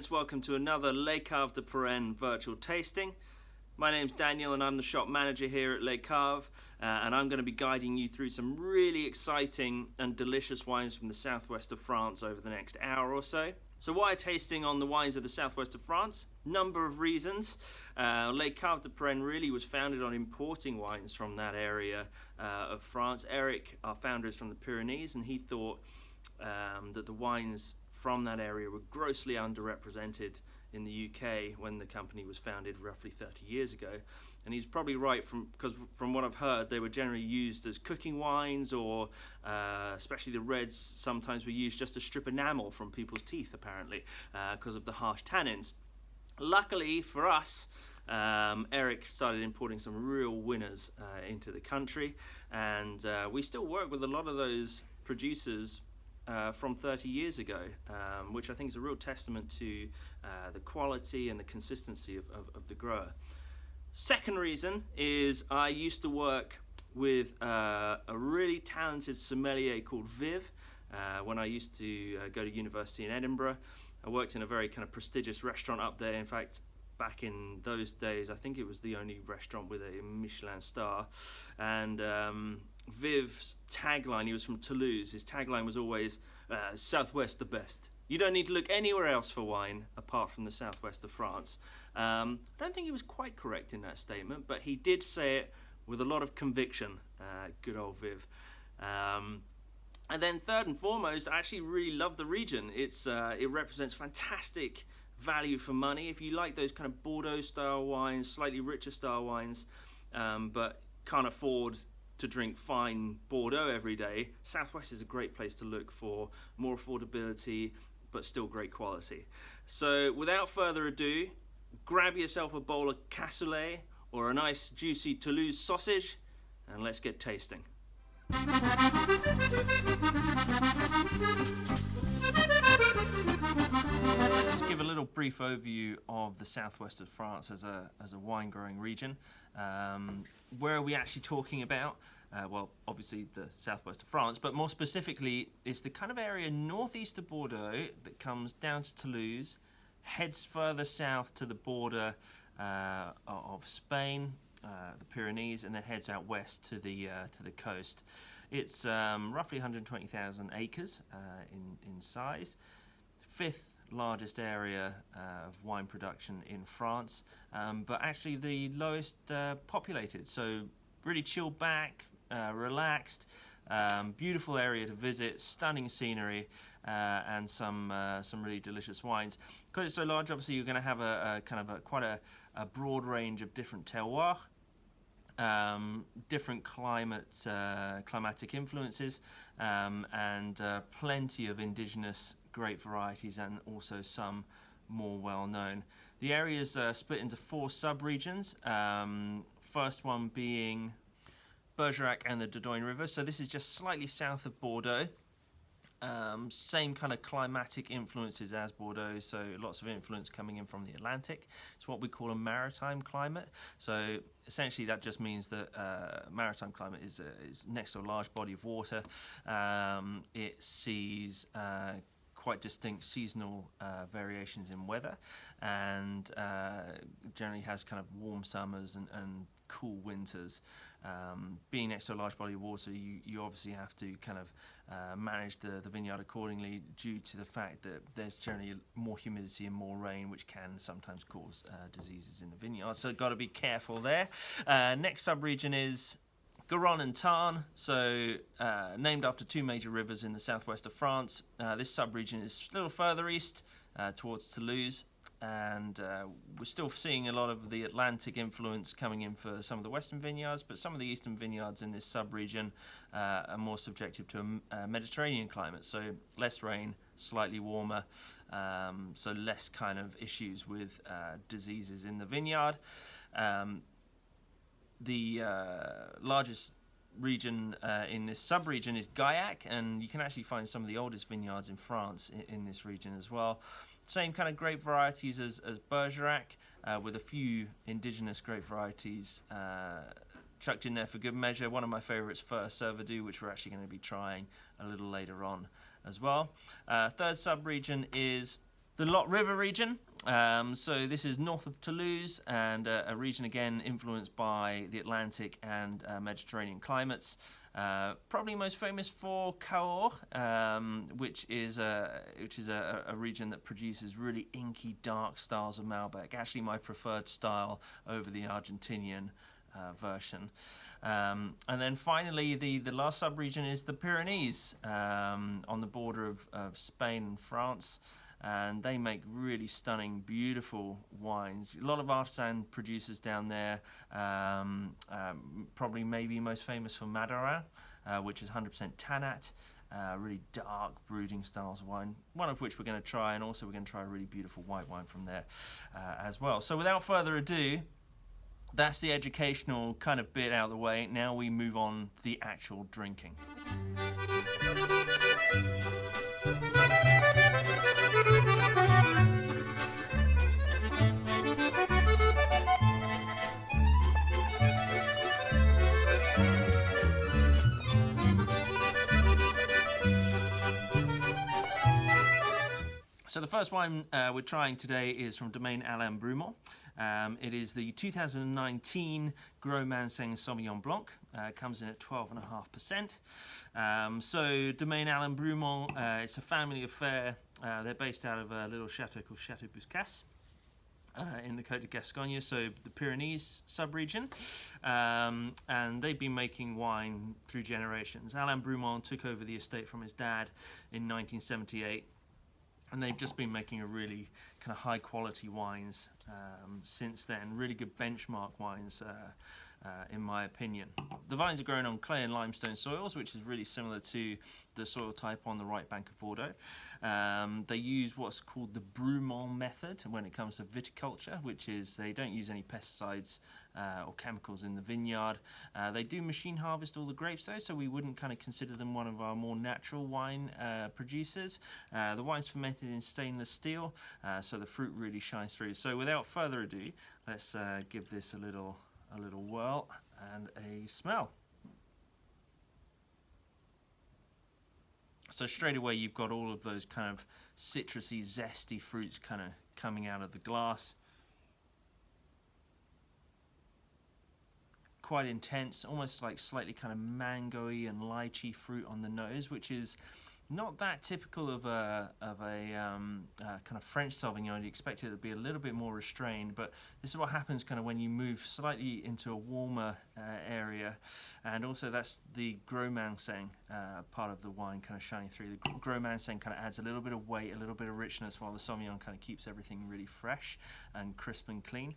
gents, welcome to another Les Caves de Purène virtual tasting. My name's Daniel and I'm the shop manager here at Les Caves, and I'm going to be guiding you through some really exciting and delicious wines from the southwest of France over the next hour or so. So why a tasting on the wines of the southwest of France? Number of reasons. Les Caves de Purène really was founded on importing wines from that area of France. Eric, our founder, is from the Pyrenees, and he thought that the wines from that area were grossly underrepresented in the UK when the company was founded roughly 30 years ago. And he's probably right, because from what I've heard, they were generally used as cooking wines, or especially the reds sometimes were used just to strip enamel from people's teeth, apparently, because of the harsh tannins. Luckily for us, Eric started importing some real winners into the country, and we still work with a lot of those producers from 30 years ago, which I think is a real testament to the quality and the consistency of the grower. Second reason is I used to work with a really talented sommelier called Viv when I used to go to university in Edinburgh. I worked in a very kind of prestigious restaurant up there. In fact, back in those days, I think it was the only restaurant with a Michelin star. And Viv's tagline, he was from Toulouse, his tagline was always, Southwest the best. You don't need to look anywhere else for wine apart from the southwest of France. I don't think he was quite correct in that statement, but he did say it with a lot of conviction, good old Viv. And then third and foremost, I actually really love the region. It represents fantastic value for money. If you like those kind of Bordeaux style wines, slightly richer style wines, but can't afford to drink fine Bordeaux every day, Southwest is a great place to look for more affordability but still great quality. So without further ado, grab yourself a bowl of cassoulet or a nice juicy Toulouse sausage and let's get tasting. Just give a little brief overview of the southwest of France as a wine growing region. Where are we actually talking about? Well, obviously the southwest of France, but more specifically, it's the kind of area northeast of Bordeaux that comes down to Toulouse, heads further south to the border of Spain, the Pyrenees, and then heads out west to the coast. It's roughly 120,000 acres in size, fifth largest area of wine production in France, but actually the lowest populated. So really chilled back, relaxed, beautiful area to visit, stunning scenery, and some really delicious wines. Because it's so large, obviously you're going to have quite a broad range of different terroirs, different climatic influences, and plenty of indigenous grape varieties, and also some more well known. The area is split into 4 sub-regions. First one being Bergerac and the Dordogne River. So this is just slightly south of Bordeaux. Same kind of climatic influences as Bordeaux, so lots of influence coming in from the Atlantic. It's what we call a maritime climate. So essentially that just means that maritime climate is next to a large body of water. It sees quite distinct seasonal variations in weather, and generally has kind of warm summers and cool winters. Being next to a large body of water, you obviously have to kind of manage the vineyard accordingly, due to the fact that there's generally more humidity and more rain, which can sometimes cause diseases in the vineyard. So got to be careful there. Next sub-region is Garonne and Tarn, so named after 2 major rivers in the southwest of France. This sub-region is a little further east towards Toulouse, and we're still seeing a lot of the Atlantic influence coming in for some of the western vineyards, but some of the eastern vineyards in this sub-region are more subjective to a Mediterranean climate, so less rain, slightly warmer, so less kind of issues with diseases in the vineyard. The largest region in this sub-region is Gaillac, and you can actually find some of the oldest vineyards in France in this region as well. Same kind of grape varieties as Bergerac, with a few indigenous grape varieties chucked in there for good measure. One of my favourites, First Cervidou, which we're actually going to be trying a little later on as well. Third sub-region is The Lot River region. So this is north of Toulouse, and a region again influenced by the Atlantic and Mediterranean climates. Probably most famous for Cahors, which is a region that produces really inky, dark styles of Malbec. Actually, my preferred style over the Argentinian version. And then finally, the last sub-region is the Pyrenees, on the border of Spain and France. And they make really stunning, beautiful wines. A lot of artisan producers down there, probably maybe most famous for Madeira, which is 100% Tannat, really dark brooding styles of wine, one of which we're going to try, and also we're going to try a really beautiful white wine from there as well. So without further ado, that's the educational kind of bit out of the way. Now we move on to the actual drinking. So the first wine we're trying today is from Domaine Alain Brumont. It is the 2019 Gros Manseng Sauvignon Blanc. Comes in at 12.5%. So Domaine Alain Brumont, it's a family affair. They're based out of a little chateau called Chateau Buscas in the Côte de Gascogne, so the Pyrenees sub-region. And they've been making wine through generations. Alain Brumont took over the estate from his dad in 1978. And they've just been making a really kind of high quality wines since then, really good benchmark wines in my opinion. The vines are grown on clay and limestone soils, which is really similar to the soil type on the right bank of Bordeaux. They use what's called the Brumont method when it comes to viticulture, which is they don't use any pesticides or chemicals in the vineyard. They do machine harvest all the grapes though, so we wouldn't kind of consider them one of our more natural wine producers. The wine's fermented in stainless steel, so the fruit really shines through. So without further ado, let's give this a little whirl and a smell. So straight away you've got all of those kind of citrusy, zesty fruits kind of coming out of the glass. Quite intense, almost like slightly kind of mango-y and lychee fruit on the nose, which is not that typical of a kind of French Sauvignon. You'd expect it to be a little bit more restrained, but this is what happens kind of when you move slightly into a warmer area. And also that's the Gros Manseng part of the wine kind of shining through. The Gros Manseng kind of adds a little bit of weight, a little bit of richness, while the Sauvignon kind of keeps everything really fresh and crisp and clean.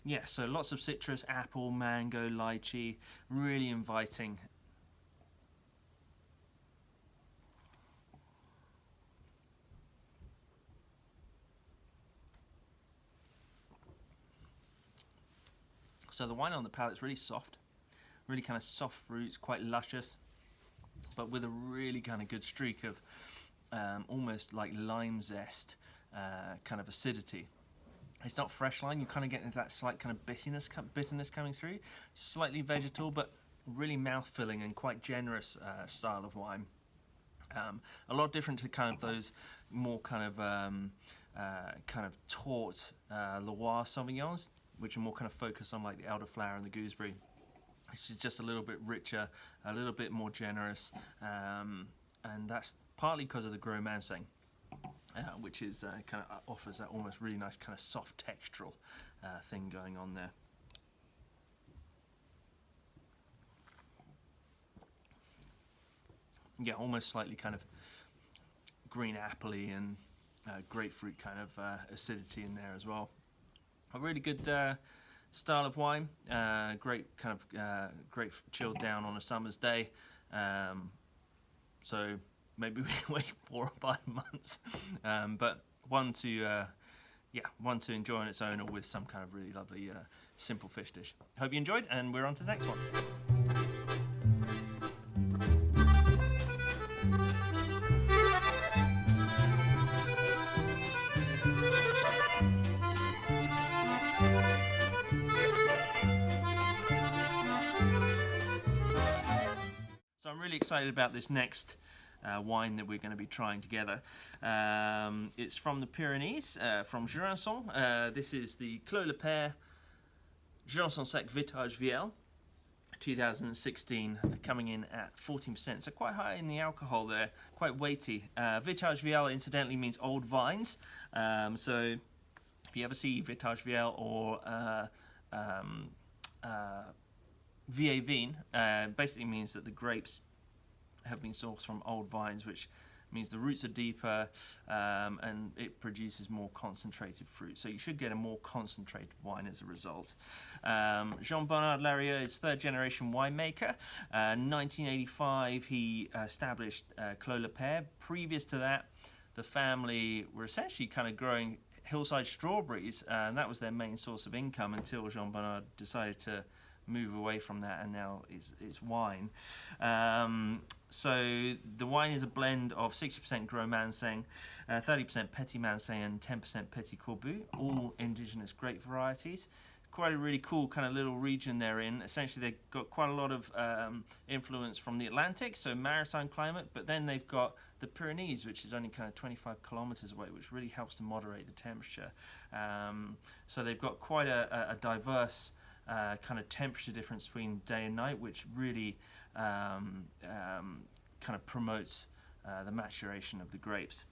Yeah, so lots of citrus, apple, mango, lychee, really inviting. So the wine on the palate is really soft, really kind of soft fruits, quite luscious, but with a really kind of good streak of almost like lime zest kind of acidity. It's not fresh lime, you kind of get into that slight kind of bitterness coming through. Slightly vegetal, but really mouth-filling and quite generous style of wine. A lot different to kind of those more kind of taut Loire Sauvignons, which are more kind of focused on like the elderflower and the gooseberry. This is just a little bit richer, a little bit more generous, and that's partly because of the Gros Manseng. Which is kind of offers that almost really nice kind of soft textural thing going on there. Yeah, almost slightly kind of green appley and grapefruit kind of acidity in there as well. A really good style of wine. Great kind of great chilled down on a summer's day. So maybe we wait 4 or 5 months, but one to enjoy on its own or with some kind of really lovely simple fish dish. Hope you enjoyed, and we're on to the next one. So I'm really excited about this next wine that we're going to be trying together. It's from the Pyrenees, from Jurançon. This is the Clos Le Père Jurançon Sec Vitage Viel 2016, coming in at 14%, so quite high in the alcohol there, quite weighty. Vitage Viel incidentally means old vines, so if you ever see Vitage Viel or Vieille Vigne, basically means that the grapes have been sourced from old vines, which means the roots are deeper and it produces more concentrated fruit. So you should get a more concentrated wine as a result. Jean-Bernard Larieux is third generation winemaker. 1985 he established Clos Le Père. Previous to that, the family were essentially kind of growing hillside strawberries, and that was their main source of income until Jean-Bernard decided to move away from that, and now it's wine. So the wine is a blend of 60% Gros Manseng, 30% Petit Manseng, and 10% Petit Corbu, all indigenous grape varieties. Quite a really cool kind of little region they're in. Essentially, they've got quite a lot of influence from the Atlantic, so maritime climate, but then they've got the Pyrenees, which is only kind of 25 kilometers away, which really helps to moderate the temperature. So they've got quite a diverse kind of temperature difference between day and night, which really kind of promotes the maturation of the grapes.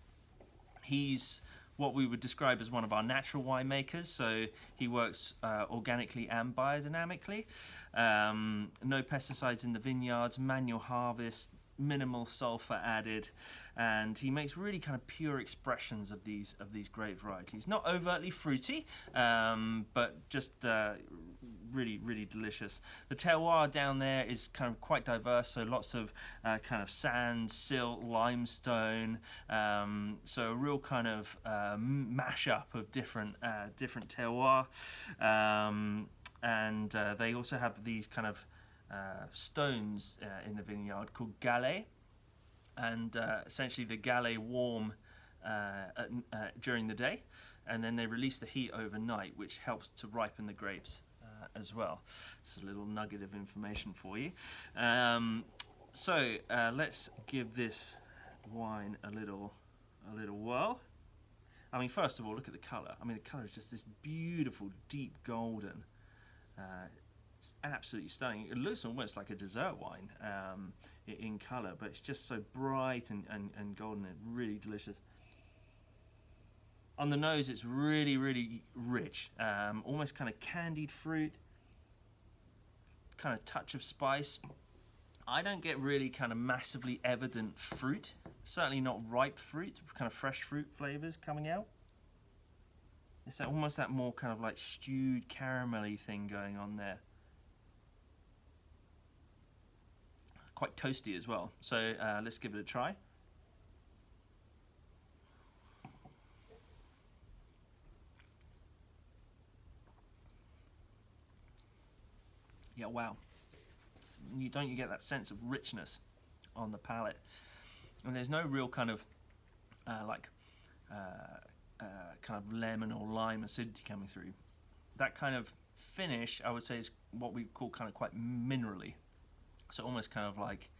He's what we would describe as one of our natural winemakers, so he works organically and biodynamically. No pesticides in the vineyards, manual harvest, minimal sulfur added, and he makes really kind of pure expressions of these grape varieties. Not overtly fruity, but just really delicious. The terroir down there is kind of quite diverse, so lots of kind of sand, silt, limestone, so a real kind of mashup of different terroir, and they also have these kind of stones in the vineyard called galets, and essentially the galets warm during the day, and then they release the heat overnight, which helps to ripen the grapes as well. Just a little nugget of information for you. So let's give this wine a little whirl. I mean, first of all, look at the colour. I mean, the colour is just this beautiful, deep golden. It's absolutely stunning. It looks almost like a dessert wine in colour, but it's just so bright and golden and really delicious. On the nose, it's really rich, almost kind of candied fruit, kind of touch of spice. I don't get really kind of massively evident fruit, certainly not ripe fruit, kind of fresh fruit flavours coming out. It's almost that more kind of like stewed caramelly thing going on there. Quite toasty as well, so let's give it a try. Yeah, wow. You get that sense of richness on the palate, and there's no real kind of kind of lemon or lime acidity coming through. That kind of finish, I would say, is what we call kind of quite minerally. So almost kind of like,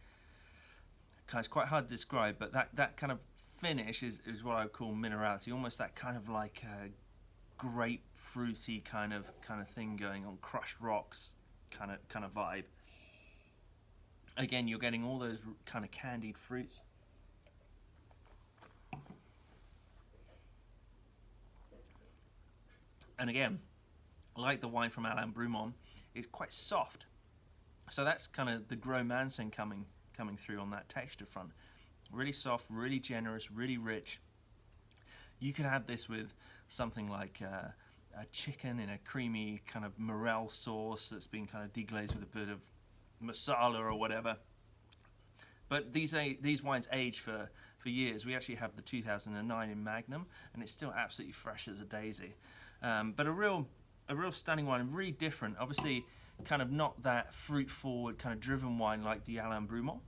it's quite hard to describe, but that kind of finish is what I would call minerality. Almost that kind of like grapefruity kind of thing going on, crushed rocks kind of vibe. Again, you're getting all those kind of candied fruits. And again, like the wine from Alain Brumont, it's quite soft. So that's kind of the Gros Manseng coming through on that texture front. Really soft, really generous, really rich. You can have this with something like a chicken in a creamy kind of morel sauce that's been kind of deglazed with a bit of masala or whatever. But these wines age for years. We actually have the 2009 in Magnum, and it's still absolutely fresh as a daisy. But a real stunning wine, really different. Obviously, kind of not that fruit-forward, kind of driven wine like the Alain Brumont.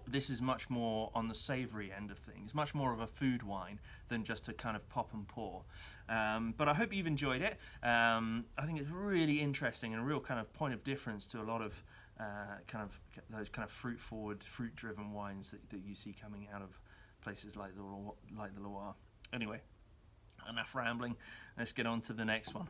This is much more on the savoury end of things, much more of a food wine than just a kind of pop and pour. But I hope you've enjoyed it. I think it's really interesting and a real kind of point of difference to a lot of those kind of fruit-forward, fruit-driven wines that you see coming out of places like the Loire. Anyway, enough rambling. Let's get on to the next one.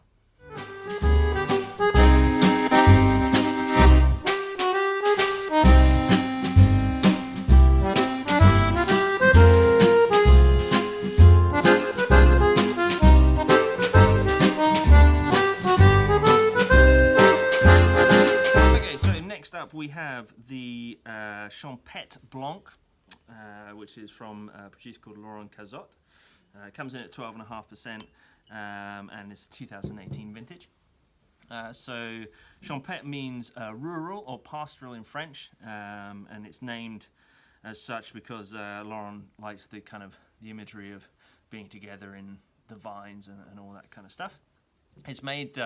We have the Champêtre Blanc, which is from a producer called Laurent Cazot. Comes in at 12.5%, and it's 2018 vintage. So Champêtre means rural or pastoral in French, and it's named as such because Laurent likes the imagery of being together in the vines and all that kind of stuff. It's made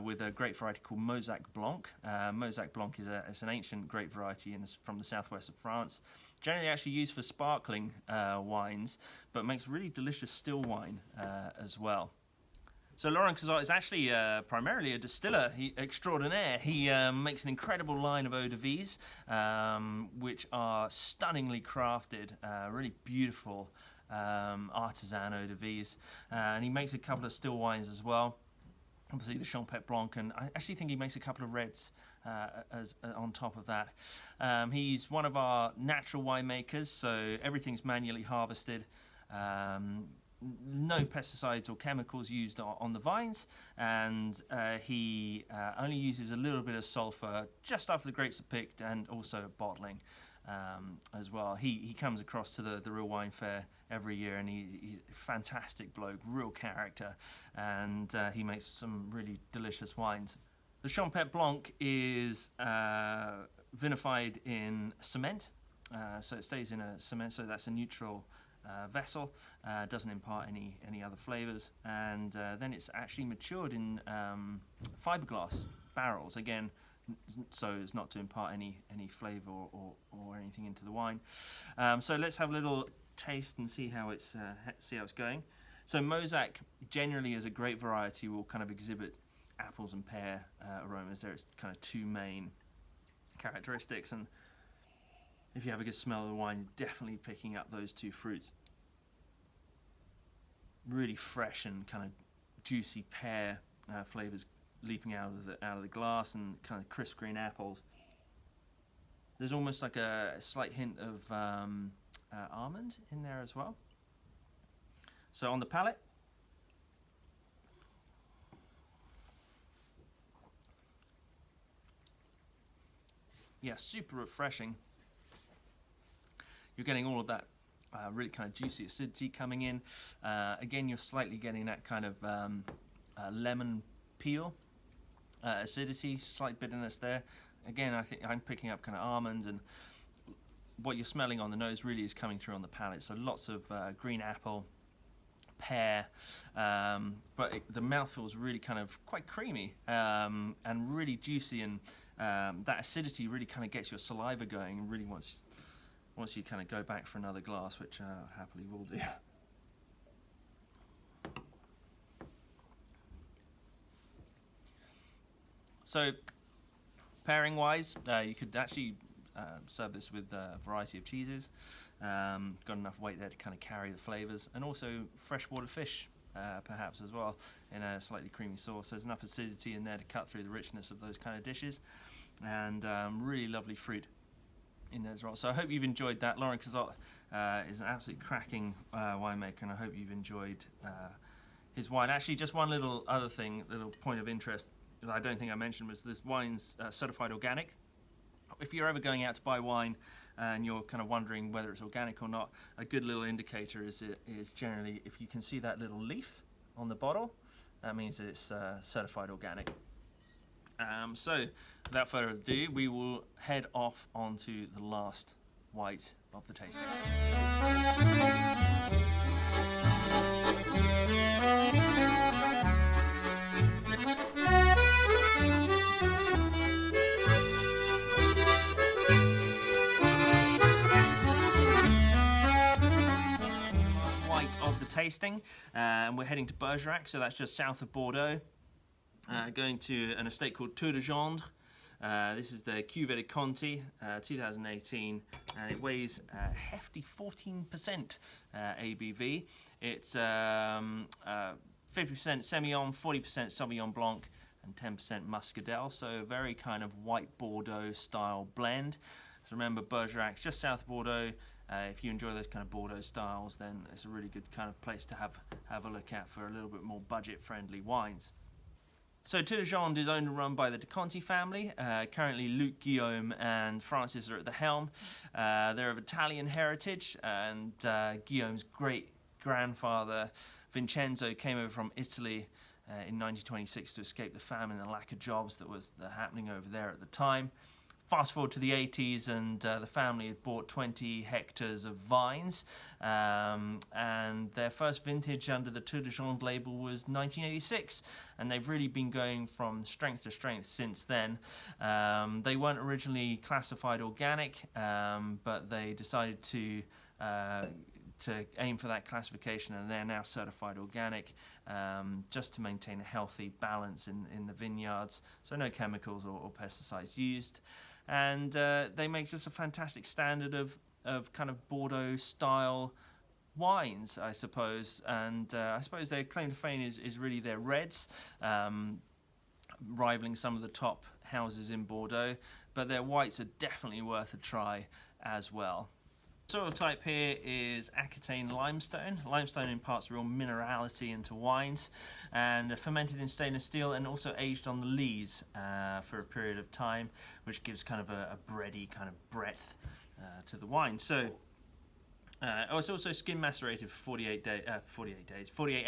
with a grape variety called Mauzac Blanc. Mauzac Blanc is an ancient grape variety from the southwest of France. Generally actually used for sparkling wines, but makes really delicious still wine as well. So Laurent Cazot is actually primarily a distiller extraordinaire. He makes an incredible line of eau de vie, which are stunningly crafted, really beautiful artisan eau de vie, and he makes a couple of still wines as well. Obviously the Champêtre Blanc, and I actually think he makes a couple of reds on top of that. He's one of our natural winemakers, so everything's manually harvested. No pesticides or chemicals used on the vines, and he only uses a little bit of sulfur just after the grapes are picked, and also bottling as well. He comes across to the Real Wine Fair every year, and he's a fantastic bloke, real character, and he makes some really delicious wines. The Champêtre Blanc is vinified in cement, so it stays in a cement, so that's a neutral vessel, doesn't impart any other flavours, and then it's actually matured in fiberglass barrels, again, so as not to impart any flavour or anything into the wine. So let's have a little taste and see how it's going. So Mauzac generally as a grape variety will kind of exhibit apples and pear aromas. There's kind of two main characteristics, and if you have a good smell of the wine, you're definitely picking up those two fruits. Really fresh and kind of juicy pear flavours leaping out of the glass, and kind of crisp green apples. There's almost like a slight hint of almond in there as well. So on the palate, yeah, super refreshing. You're getting all of that really kind of juicy acidity coming in. Again, you're slightly getting that kind of lemon peel acidity, slight bitterness there. Again, I think I'm picking up kind of almonds, and what you're smelling on the nose really is coming through on the palate. So lots of green apple, pear, but the mouthfeel is really kind of quite creamy and really juicy, and that acidity really kind of gets your saliva going, and really once you kind of go back for another glass, which I happily will do. So pairing wise, you could actually serve this with a variety of cheeses. Got enough weight there to kind of carry the flavours, and also freshwater fish perhaps as well in a slightly creamy sauce. There's enough acidity in there to cut through the richness of those kind of dishes, and really lovely fruit in there as well. So I hope you've enjoyed that. Laurent Cazot is an absolute cracking winemaker, and I hope you've enjoyed his wine. Actually, just one little point of interest that I don't think I mentioned was this wine's certified organic. If you're ever going out to buy wine and you're kind of wondering whether it's organic or not, a good little indicator is generally if you can see that little leaf on the bottle, that means it's certified organic. So without further ado, we will head off onto the last white of the tasting. Tasting, and we're heading to Bergerac, so that's just south of Bordeaux, going to an estate called Tour de Gendre, This is the Cuvée de Conti 2018, and it weighs a hefty 14% ABV. It's 50% Semillon, 40% Sauvignon Blanc, and 10% Muscadel, so a very kind of white Bordeaux style blend. So remember, Bergerac's just south of Bordeaux. If you enjoy those kind of Bordeaux styles, then it's a really good kind of place to have a look at for a little bit more budget-friendly wines. So Tour de Gendre is owned and run by the de Conti family. Currently Luc, Guillaume and Francis are at the helm. They're of Italian heritage, and Guillaume's great-grandfather Vincenzo came over from Italy in 1926 to escape the famine and the lack of jobs that was happening over there at the time. Fast forward to the 80s, and the family had bought 20 hectares of vines, and their first vintage under the Tour de Gendre label was 1986, and they've really been going from strength to strength since then. They weren't originally classified organic, but they decided to aim for that classification, and they're now certified organic, just to maintain a healthy balance in the vineyards, so no chemicals or pesticides used. And they make just a fantastic standard of kind of Bordeaux style wines, I suppose. And I suppose their claim to fame is really their reds, rivaling some of the top houses in Bordeaux, but their whites are definitely worth a try as well. Soil type here is Aquitaine limestone. Limestone imparts real minerality into wines, and fermented in stainless steel and also aged on the lees for a period of time, which gives kind of a bready kind of breadth to the wine. So it's also skin macerated for 48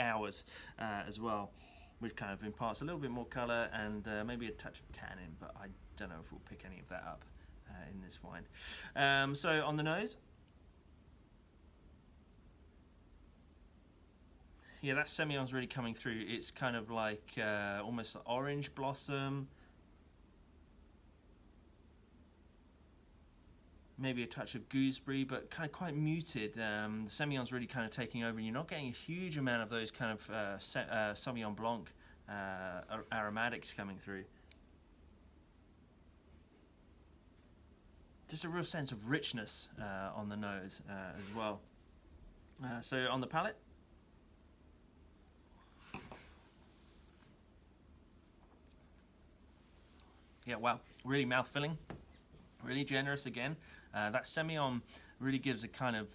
hours as well, which kind of imparts a little bit more colour and maybe a touch of tannin, but I don't know if we'll pick any of that up in this wine. So on the nose, yeah, that Semillon's really coming through. It's kind of like almost orange blossom, maybe a touch of gooseberry, but kind of quite muted. The Semillon's really kind of taking over, and you're not getting a huge amount of those kind of Sauvignon Blanc aromatics coming through. Just a real sense of richness on the nose as well. So on the palate, yeah, wow, really mouth-filling, really generous again. That Semillon really gives a kind of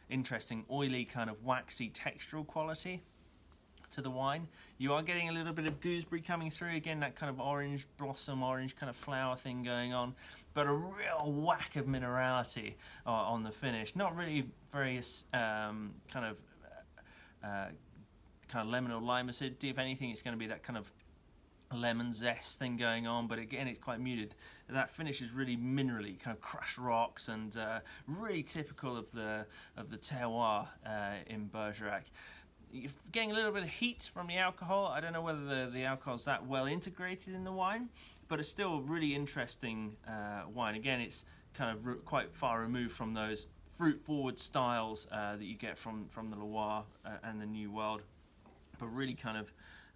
interesting, oily, kind of waxy textural quality to the wine. You are getting a little bit of gooseberry coming through, again, that kind of orange blossom, orange kind of flower thing going on, but a real whack of minerality on the finish. Not really very kind of lemon or lime acidity. If anything, it's going to be that kind of lemon zest thing going on, but again, it's quite muted. That finish is really minerally, kind of crushed rocks, and really typical of the terroir in Bergerac. You're getting a little bit of heat from the alcohol. I don't know whether the alcohol's that well integrated in the wine, but it's still a really interesting wine. Again, it's kind of quite far removed from those fruit-forward styles that you get from the Loire and the New World, but really kind of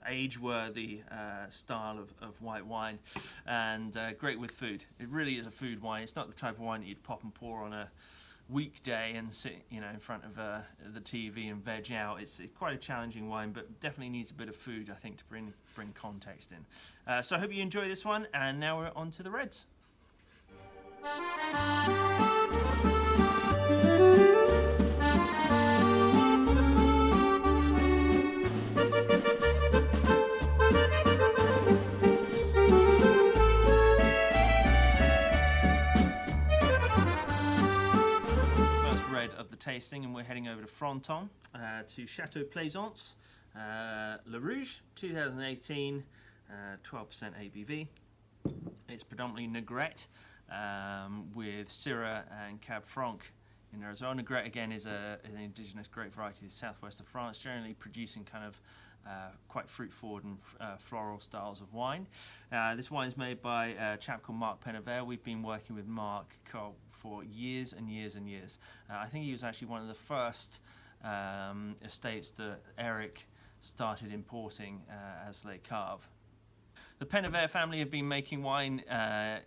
age-worthy style of white wine, and great with food. It really is a food wine. It's not the type of wine that you'd pop and pour on a weekday and sit, in front of the TV and veg out. It's quite a challenging wine, but definitely needs a bit of food, I think, to bring context in. So I hope you enjoy this one, and now we're on to the reds. Tasting, and we're heading over to Fronton to Chateau Plaisance, Le Rouge 2018, 12% ABV. It's predominantly Negrette with Syrah and Cab Franc in there as well. Negrette again is an indigenous grape variety of the southwest of France, generally producing kind of quite fruit-forward and floral styles of wine. This wine is made by a chap called Marc Pennever. We've been working with Marc for years and years and years. I think he was actually one of the first estates that Eric started importing as Les Caves. The Pennever family have been making wine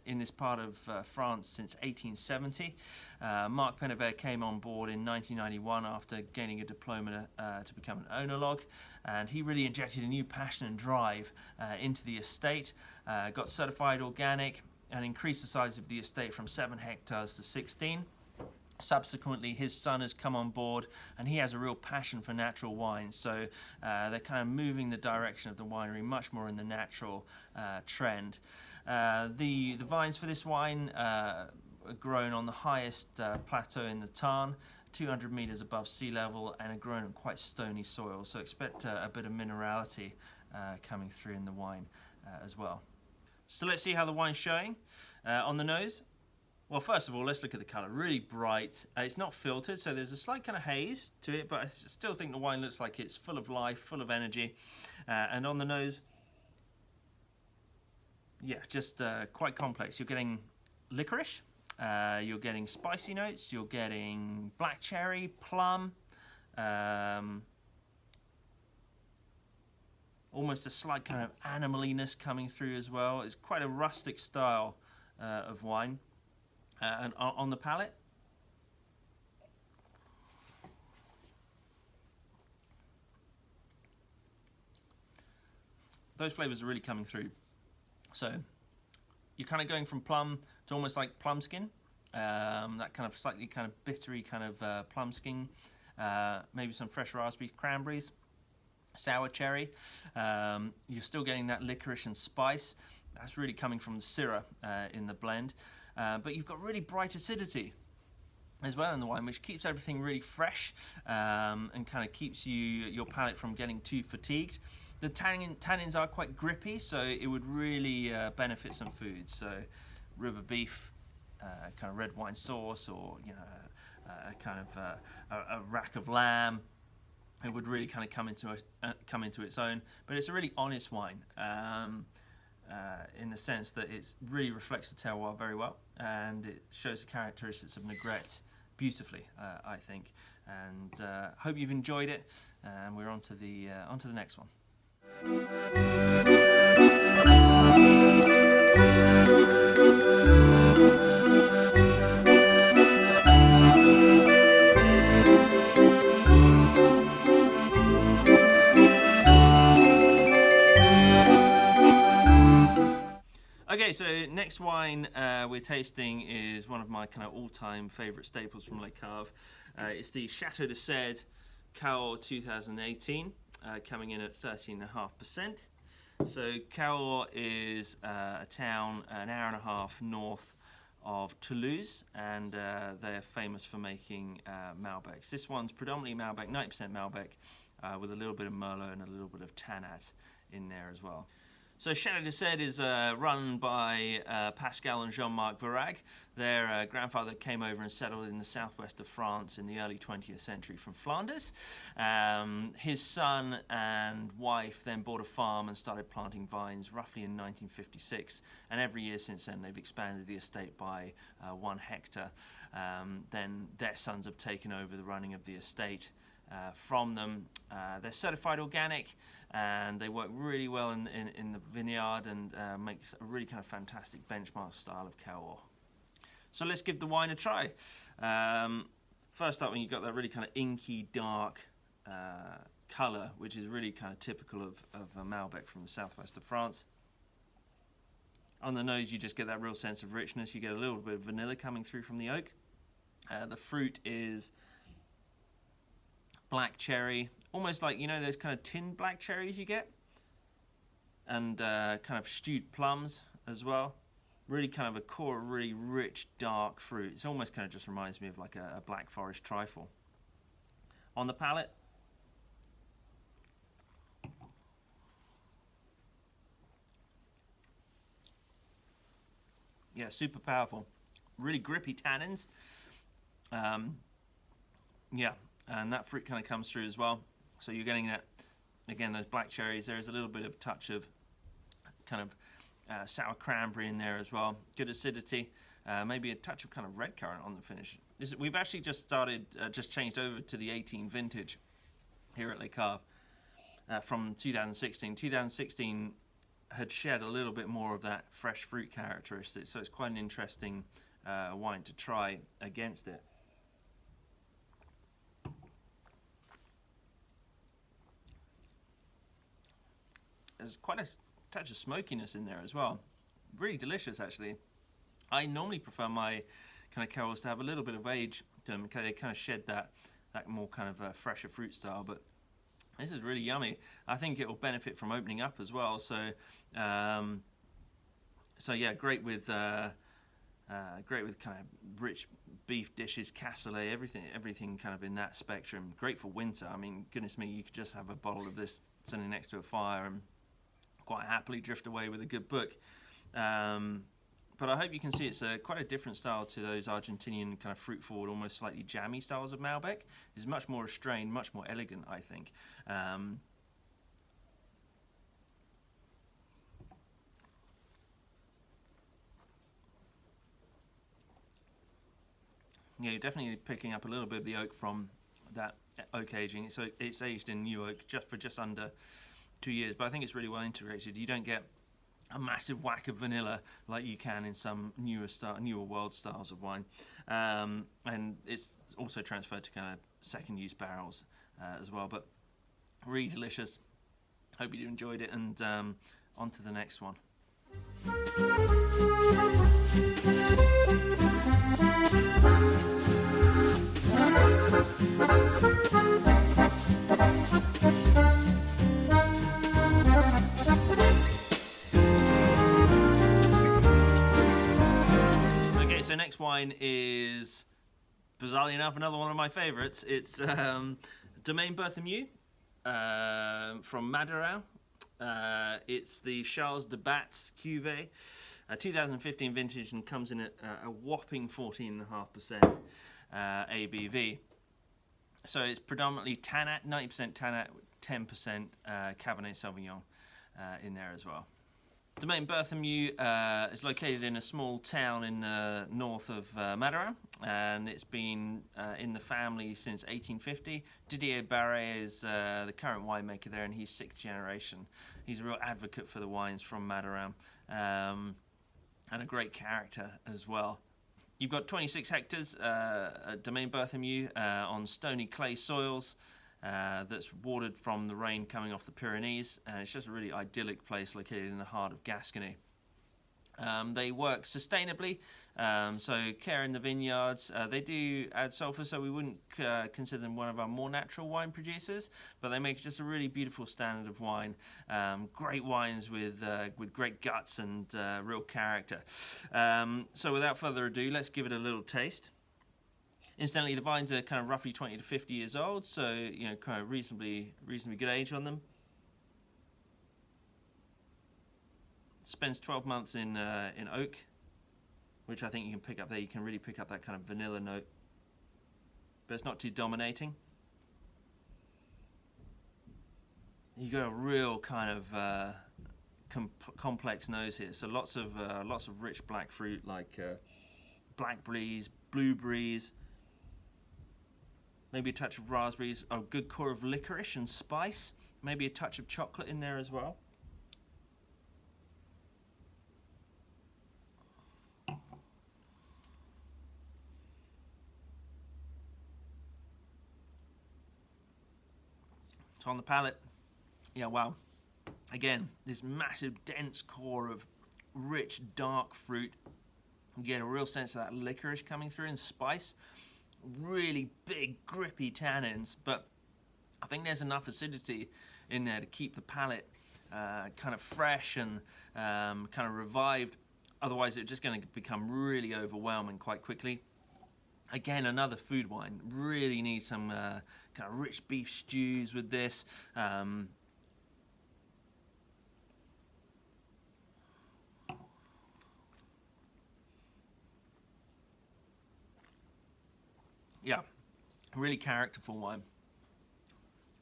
in this part of France since 1870. Marc Pennever came on board in 1991 after gaining a diploma to become an oenologue, and he really injected a new passion and drive into the estate, got certified organic, and increased the size of the estate from 7 hectares to 16. Subsequently, his son has come on board, and he has a real passion for natural wines. So they're kind of moving the direction of the winery much more in the natural trend. The vines for this wine are grown on the highest plateau in the Tarn, 200 meters above sea level, and are grown on quite stony soil. So expect a bit of minerality coming through in the wine as well. So let's see how the wine's showing on the nose. Well, first of all, let's look at the colour. Really bright. It's not filtered, so there's a slight kind of haze to it, but I still think the wine looks like it's full of life, full of energy. And on the nose, yeah, just quite complex. You're getting licorice, you're getting spicy notes, you're getting black cherry, plum, almost a slight kind of animaliness coming through as well. It's quite a rustic style of wine. And on the palate, those flavours are really coming through. So you're kind of going from plum to almost like plum skin, that kind of slightly kind of bittery kind of plum skin, maybe some fresh raspberries, cranberries, sour cherry. You're still getting that licorice and spice. That's really coming from the Syrah in the blend. But you've got really bright acidity as well in the wine, which keeps everything really fresh and kind of keeps your palate from getting too fatigued. The tannins are quite grippy, so it would really benefit some foods. So river beef, kind of red wine sauce, or a kind of a rack of lamb. It would really kind of come into its own. But it's a really honest wine. In the sense that it really reflects the terroir very well, and it shows the characteristics of Negrette beautifully, I think. And hope you've enjoyed it. And we're on to the next one. Okay, so next wine we're tasting is one of my kind of all-time favourite staples from Les Caves. It's the Chateau de Sède Cahors 2018, coming in at 13.5%. So Cahors is a town an hour and a half north of Toulouse, and they're famous for making Malbecs. This one's predominantly Malbec, 90% Malbec, with a little bit of Merlot and a little bit of Tannat in there as well. So Chateau de Sède is run by Pascal and Jean-Marc Varag. Their grandfather came over and settled in the southwest of France in the early 20th century from Flanders. His son and wife then bought a farm and started planting vines roughly in 1956. And every year since then they've expanded the estate by 1 hectare. Then their sons have taken over the running of the estate from them. They're certified organic, and they work really well in the vineyard and make a really kind of fantastic benchmark style of Cahors. So let's give the wine a try. First up, when you've got that really kind of inky, dark colour, which is really kind of typical of a Malbec from the southwest of France. On the nose, you just get that real sense of richness. You get a little bit of vanilla coming through from the oak. The fruit is black cherry, almost like, you know, those kind of tinned black cherries you get, and kind of stewed plums as well. Really kind of a core, really rich, dark fruit. It almost kind of just reminds me of like a Black Forest trifle. On the palate, yeah, super powerful. Really grippy tannins. Yeah. And that fruit kind of comes through as well. So you're getting that, again, those black cherries. There is a little bit of touch of kind of sour cranberry in there as well. Good acidity. Maybe a touch of kind of red currant on the finish. We've actually just changed over to the 18 vintage here at Les Caves from 2016. 2016 had shed a little bit more of that fresh fruit characteristic, so it's quite an interesting wine to try against it. There's quite a touch of smokiness in there as well. Really delicious, actually. I normally prefer my kind of carols to have a little bit of age to them, because they kind of shed that more kind of fresher fruit style, but this is really yummy. I think it will benefit from opening up as well. So, so yeah, great with kind of rich beef dishes, cassoulet, everything kind of in that spectrum. Great for winter. I mean, goodness me, you could just have a bottle of this sitting next to a fire and quite happily drift away with a good book. But I hope you can see it's quite a different style to those Argentinian kind of fruit-forward, almost slightly jammy styles of Malbec. It's much more restrained, much more elegant, I think. Yeah, you're definitely picking up a little bit of the oak from that oak aging. So it's aged in new oak for just under 2 years, but I think it's really well integrated. You don't get a massive whack of vanilla like you can in some newer world styles of wine, and it's also transferred to kind of second use barrels as well, but really delicious. Hope you enjoyed it, and on to the next one. So next wine is, bizarrely enough, another one of my favourites. It's Domaine Berthelieu from Madaran. It's the Charles de Batz Cuvée, 2015 vintage, and comes in at a whopping 14.5% ABV. So it's predominantly Tannat, 90% Tannat, 10% Cabernet Sauvignon in there as well. Domaine Berthelieu is located in a small town in the north of Madaran, and it's been in the family since 1850. Didier Barret is the current winemaker there, and he's 6th generation. He's a real advocate for the wines from Madaran, and a great character as well. You've got 26 hectares at Domaine Berthelieu on stony clay soils. That's watered from the rain coming off the Pyrenees, and it's just a really idyllic place located in the heart of Gascony. They work sustainably, so care in the vineyards. They do add sulfur, so we wouldn't consider them one of our more natural wine producers, but they make just a really beautiful standard of wine. Great wines with great guts and real character. So without further ado, let's give it a little taste. Incidentally, the vines are kind of roughly 20 to 50 years old, so you know, kind of reasonably good age on them. Spends 12 months in oak, which I think you can pick up there. You can really pick up that kind of vanilla note, but it's not too dominating. You got a real kind of complex nose here, so lots of rich black fruit like blackberries, blueberries. Maybe a touch of raspberries, a good core of licorice and spice, maybe a touch of chocolate in there as well. So on the palate, yeah, wow. Again, this massive, dense core of rich, dark fruit. You get a real sense of that licorice coming through and spice. Really big, grippy tannins, but I think there's enough acidity in there to keep the palate kind of fresh and kind of revived. Otherwise, it's just going to become really overwhelming quite quickly. Again, another food wine. Really need some kind of rich beef stews with this. Yeah, really characterful wine.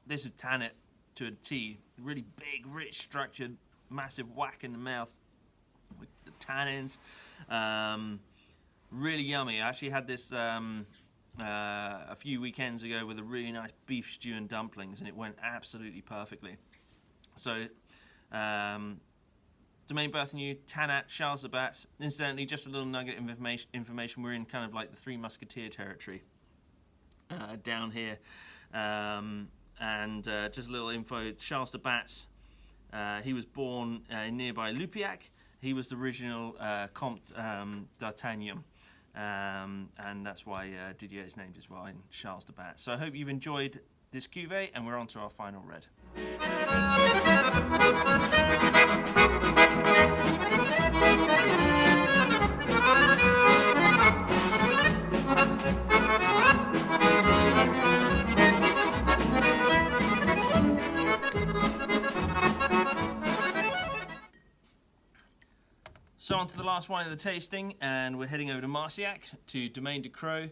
This is Tannat to a T. Really big, rich, structured, massive whack in the mouth with the tannins. Really yummy. I actually had this a few weekends ago with a really nice beef stew and dumplings, and it went absolutely perfectly. So Domaine Berthignoux, Tannat, Charles de Batz. Incidentally, just a little nugget of information. We're in kind of like the Three Musketeer territory down here. And just a little info, Charles de Batz, he was born in nearby Lupiac. He was the original Comte d'Artagnan. And that's why Didier is named as well, in Charles de Batz. So I hope you've enjoyed this cuvee, and we're on to our final red. So on to the last wine of the tasting, and we're heading over to Marcillac, to Domaine de Crau.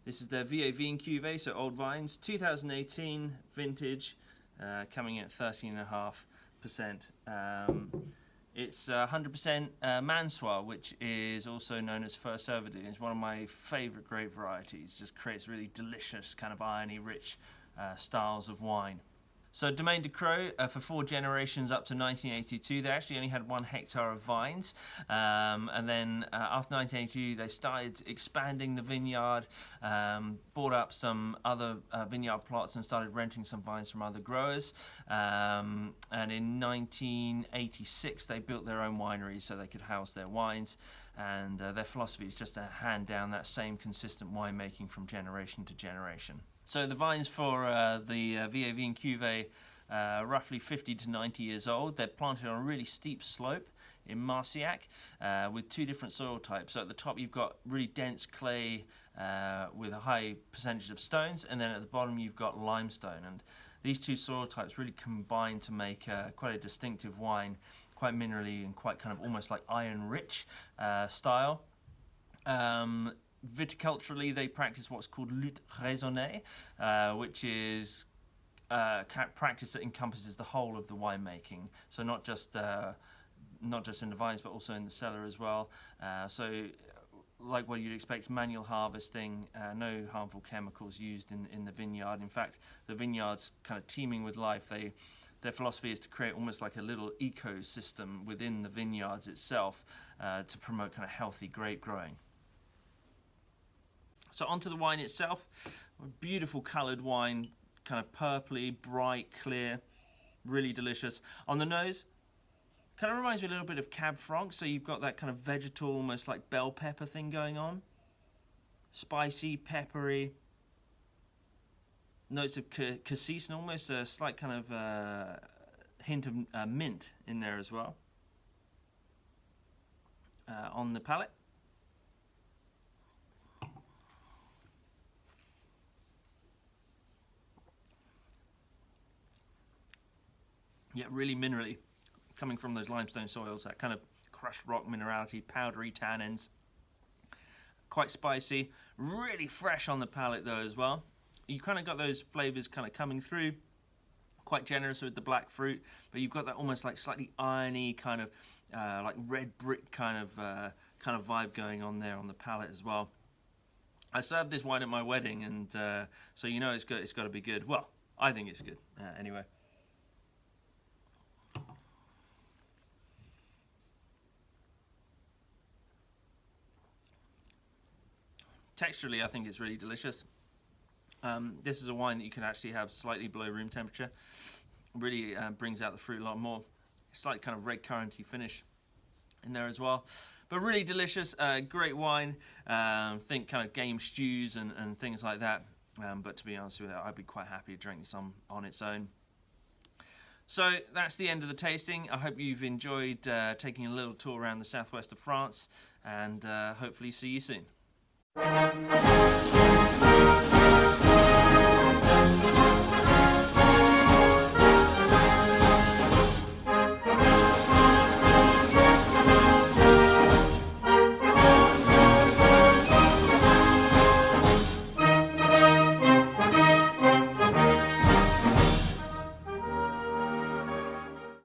This is their Vieux Vin Cuvée, so old vines, 2018 vintage, coming in at 13.5%. It's 100% Mansois, which is also known as Fur Cervidou. It's one of my favourite grape varieties. Just creates really delicious, kind of irony rich styles of wine. So Domaine de Crau, for 4 generations up to 1982, they actually only had 1 hectare of vines, and then after 1982 they started expanding the vineyard, bought up some other vineyard plots and started renting some vines from other growers, and in 1986 they built their own winery so they could house their wines, and their philosophy is just to hand down that same consistent winemaking from generation to generation. So the vines for the Vieux Vin Cuvée roughly 50 to 90 years old. They're planted on a really steep slope in Marcillac with 2 different soil types. So at the top you've got really dense clay with a high percentage of stones, and then at the bottom you've got limestone. And these 2 soil types really combine to make quite a distinctive wine, quite minerally and quite kind of almost like iron-rich style. Viticulturally, they practice what's called lutte raisonnée, which is practice that encompasses the whole of the winemaking. So not just in the vines, but also in the cellar as well. So, like what you'd expect, manual harvesting, no harmful chemicals used in the vineyard. In fact, the vineyard's kind of teeming with life. Their philosophy is to create almost like a little ecosystem within the vineyards itself to promote kind of healthy grape growing. So onto the wine itself, a beautiful coloured wine, kind of purpley, bright, clear, really delicious. On the nose, kind of reminds me a little bit of Cab Franc, so you've got that kind of vegetal, almost like bell pepper thing going on. Spicy, peppery, notes of cassis and almost a slight kind of hint of mint in there as well. On the palate. Yeah, really minerally, coming from those limestone soils, that kind of crushed rock minerality, powdery tannins, quite spicy, really fresh on the palate though as well. You kind of got those flavours kind of coming through, quite generous with the black fruit, but you've got that almost like slightly irony kind of like red brick kind of vibe going on there on the palate as well. I served this wine at my wedding, and so you know it's got to be good. Well, I think it's good anyway. Texturally, I think it's really delicious. This is a wine that you can actually have slightly below room temperature. Really brings out the fruit a lot more. Slight kind of red curranty finish in there as well. But really delicious, great wine. Think kind of game stews and things like that. But to be honest with you, I'd be quite happy to drink this on its own. So that's the end of the tasting. I hope you've enjoyed taking a little tour around the southwest of France, and hopefully see you soon.